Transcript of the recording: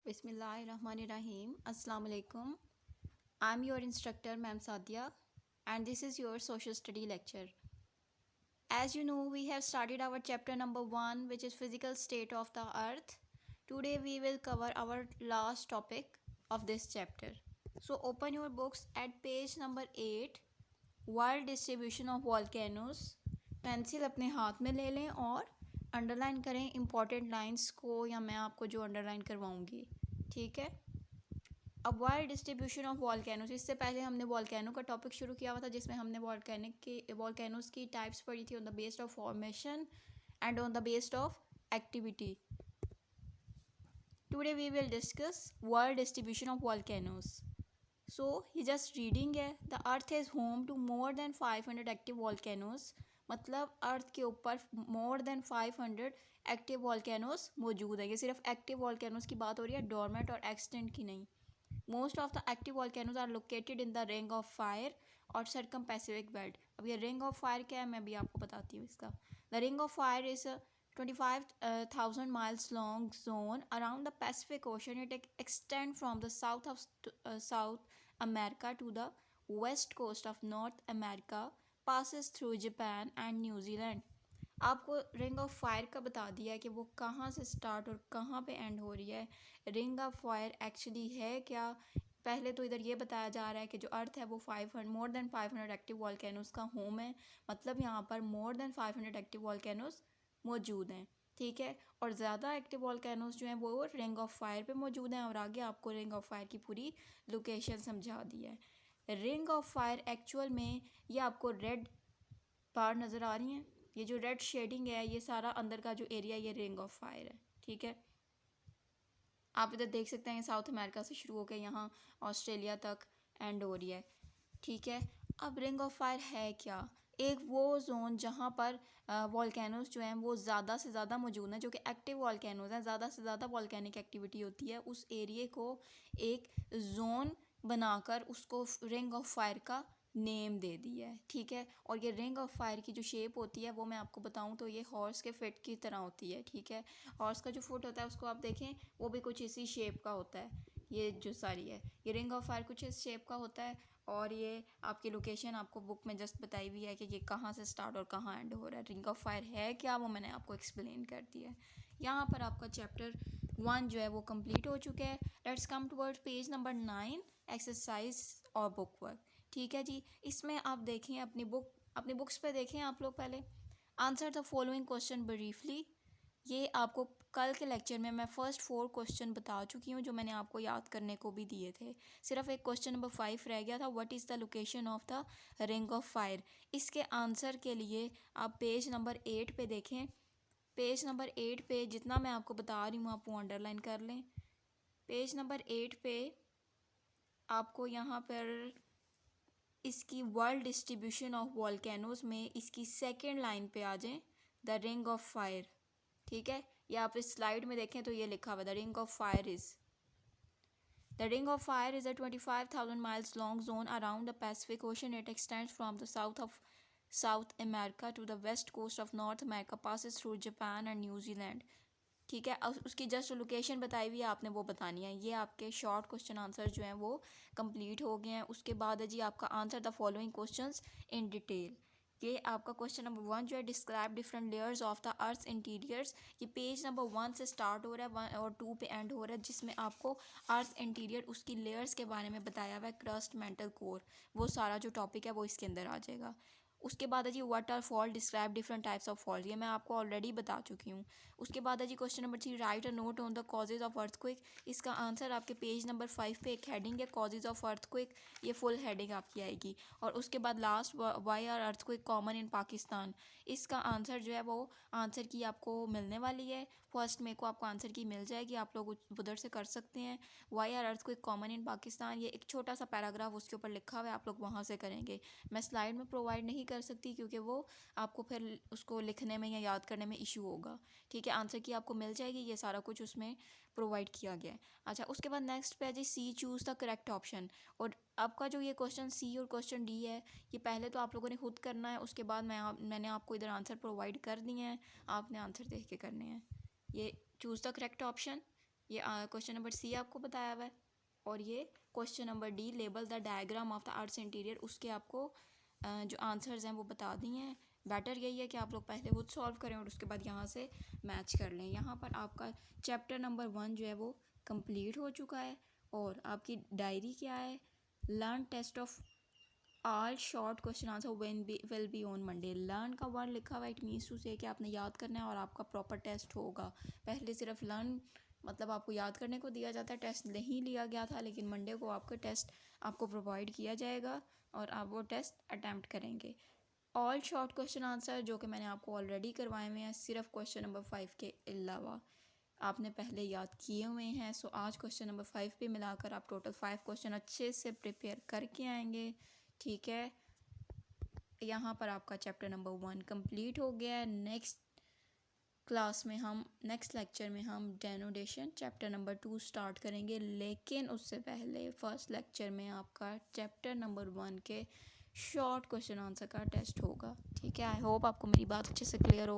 Bismillahirrahmanirrahim. Assalamu alaikum. I'm your instructor, Ma'am Sadia, and this is your social study lecture. As you know, we have started our chapter number 1, which is physical state of the earth. Today we will cover our last topic of this chapter. So open your books at page number 8, world distribution of volcanoes. Pencil अपने हाथ में ले लें और underline करें important lines को, या मैं आपको जो अंडरलाइन करवाऊंगी, ठीक है। अब वर्ल्ड डिस्ट्रीब्यूशन ऑफ वॉल्केनोस, इससे पहले हमने वॉल्केनो का टॉपिक शुरू किया हुआ था, जिसमें हमने वॉल्केनोस की टाइप्स पढ़ी थी on the based of formation and on the based of activity. Today we will discuss world distribution of volcanoes. So he just reading है, the earth is home to more than 500 active volcanoes. मतलब अर्थ के ऊपर more than 500 active volcanoes मौजूद है. ये सिर्फ active volcanoes की बात हो रही है, डोरमेंट और एक्सटेंट की नहीं. Most of the active volcanoes are located in the ring of fire और सर्कम पैसिफिक बेल्ट. अब ये रिंग ऑफ फायर क्या है, मैं भी आपको बताती हूँ इसका. The ring of fire is 25,000 miles long zone around the Pacific Ocean. It extends from the south of South America to the west coast of North America, passes through Japan and New Zealand. आपको ring of fire का बता दिया है कि वो कहाँ से start और कहाँ पे एंड हो रही है. रिंग ऑफ फायर एक्चुअली है क्या? पहले तो इधर ये बताया जा रहा है कि जो अर्थ है वो 500 मोर देन 500 एक्टिव वॉल्केनोस का होम है. मतलब यहाँ पर मोर देन 500 एक्टिव वॉल्केनोस मौजूद हैं, ठीक है. और ज़्यादा एक्टिव वॉल्केनोस जो हैं वो रिंग ऑफ फायर पे मौजूद हैं. और आगे आपको रिंग ऑफ फायर की पूरी लोकेशन समझा दी है. रिंग ऑफ फायर एक्चुअल में ये आपको रेड बार नज़र आ रही हैं. ये जो रेड शेडिंग है, ये सारा अंदर का जो एरिया, ये रिंग ऑफ फायर है, ठीक है. आप इधर देख सकते हैं साउथ अमेरिका से शुरू होकर यहाँ ऑस्ट्रेलिया तक एंड हो रही है, ठीक है. अब रिंग ऑफ फायर है क्या? एक वो जोन जहाँ पर वॉल्केनोस जो हैं वो ज़्यादा से ज़्यादा मौजूद हैं, जो कि एक्टिव वॉल्केनोस हैं, ज़्यादा से ज़्यादा वॉल्केनिक एक्टिविटी होती है. उस एरिए को एक जोन बनाकर उसको रिंग ऑफ फायर का नेम दे दिया है, ठीक है. और ये रिंग ऑफ फायर की जो शेप होती है वो मैं आपको बताऊं तो ये हॉर्स के फिट की तरह होती है, ठीक है. हॉर्स का जो फुट होता है उसको आप देखें, वो भी कुछ इसी शेप का होता है. ये जो सारी है, ये रिंग ऑफ फायर कुछ इस शेप का होता है. और ये आपकी लोकेशन आपको बुक में जस्ट बताई हुई है कि ये कहाँ से स्टार्ट और कहाँ एंड हो रहा है. रिंग ऑफ फायर है क्या, वो मैंने आपको एक्सप्लेन कर दिया है. यहाँ पर आपका चैप्टर 1 जो है वो कंप्लीट हो चुका है. Let's come towards page number 9, exercise और बुक वर्क, ठीक है जी. इसमें आप देखें अपनी बुक्स पे देखें आप लोग. पहले answer the following question briefly. ये आपको कल के लेक्चर में मैं फ़र्स्ट 4 क्वेश्चन बता चुकी हूँ, जो मैंने आपको याद करने को भी दिए थे. सिर्फ एक क्वेश्चन नंबर 5 रह गया था, what is the location of the ring of fire. इसके आंसर के लिए आप पेज नंबर 8 पे देखें. पेज नंबर 8 पे जितना मैं आपको बता रही हूँ आप वो अंडरलाइन कर लें. पेज नंबर 8 पे आपको यहाँ पर इसकी वर्ल्ड डिस्ट्रीब्यूशन ऑफ वॉल्केनोज में इसकी सेकेंड लाइन पे आ जाएं, द रिंग ऑफ फायर, ठीक है. या आप इस स्लाइड में देखें तो ये लिखा हुआ, the ring of fire is The Ring of Fire is a 25,000 miles long zone around the Pacific Ocean. It extends from the south of South America to the west coast of North America, passes through Japan and New Zealand. ठीक है. उसकी just location बताई हुई है, आपने वो बतानी है. ये आपके शॉर्ट क्वेश्चन आंसर जो हैं वो कंप्लीट हो गए हैं. उसके बाद है जी आपका answer the following questions in detail. ये आपका क्वेश्चन नंबर 1 जो है, describe different layers of the earth interiors. ये पेज नंबर 1 से स्टार्ट हो रहा है, 1 और 2 पे एंड हो रहा है, जिसमें आपको अर्थ इंटीरियर उसकी लेयर्स के बारे में बताया हुआ है. क्रस्ट, मेंटल, कोर, वो सारा जो टॉपिक है वो इसके अंदर आ जाएगा. उसके बाद है जी what are fall, describe different types of fall. ये मैं आपको ऑलरेडी बता चुकी हूँ. उसके बाद है जी question number 3, write a note on the causes of earthquake. इसका आंसर आपके पेज नंबर 5 पे एक हेडिंग है, कॉजेज ऑफ अर्थक्वेक. ये फुल हेडिंग आपकी आएगी. और उसके बाद last, why are earthquake common in Pakistan. इसका आंसर जो है वो आंसर की आपको मिलने वाली है. फर्स्ट में को आपको आंसर की मिल जाएगी, आप लोग उधर से कर सकते हैं. Why are earthquake common in Pakistan, ये एक छोटा सा पैराग्राफ उसके ऊपर लिखा हुआ है, आप लोग वहाँ से करेंगे. मैं स्लाइड में प्रोवाइड नहीं कर सकती क्योंकि वो आपको फिर उसको लिखने में या याद करने में इशू होगा, ठीक है. आंसर की आपको मिल जाएगी, ये सारा कुछ उसमें प्रोवाइड किया गया है. अच्छा, उसके बाद नेक्स्ट पे है जी सी, चूज़ द करेक्ट ऑप्शन. और आपका जो ये क्वेश्चन सी और क्वेश्चन डी है, ये पहले तो आप लोगों ने खुद करना है. उसके बाद मैंने आपको इधर आंसर प्रोवाइड कर दिए हैं, आपने आंसर देख के करने हैं. ये चूज़ द करेक्ट ऑप्शन, ये क्वेश्चन नंबर सी आपको बताया हुआ है। और ये question number D, label the diagram of the arts interior, उसके आपको जो आंसर्स हैं वो बता दिए हैं। बेटर यही है कि आप लोग पहले खुद सॉल्व करें और उसके बाद यहाँ से मैच कर लें। यहाँ पर आपका चैप्टर नंबर 1 जो है वो कंप्लीट हो चुका है। और आपकी डायरी क्या है, learn test of all short question answer will be on Monday. Learn का वर्ड लिखा हुआ है, इट मीन्स टू से कि आपने याद करना है और आपका प्रॉपर टेस्ट होगा। पहले सिर्फ लर्न मतलब आपको याद करने को दिया जाता है, टेस्ट नहीं लिया गया था, लेकिन मंडे को आपका टेस्ट आपको प्रोवाइड किया जाएगा और आप वो टेस्ट अटैम्प्ट करेंगे। ऑल शॉर्ट क्वेश्चन आंसर जो कि मैंने आपको ऑलरेडी करवाए हुए हैं, सिर्फ क्वेश्चन नंबर 5 के अलावा आपने पहले याद किए हुए हैं। सो आज क्वेश्चन नंबर 5 पे मिलाकर आप टोटल 5 क्वेश्चन अच्छे से प्रिपेयर करके आएंगे। ठीक है, यहाँ पर आपका चैप्टर नंबर 1 कंप्लीट हो गया है। नेक्स्ट लेक्चर में हम डेनोटेशन चैप्टर नंबर 2 स्टार्ट करेंगे, लेकिन उससे पहले फर्स्ट लेक्चर में आपका चैप्टर नंबर 1 के शॉर्ट क्वेश्चन आंसर का टेस्ट होगा। ठीक है, आई होप आपको मेरी बात अच्छे से क्लियर हो।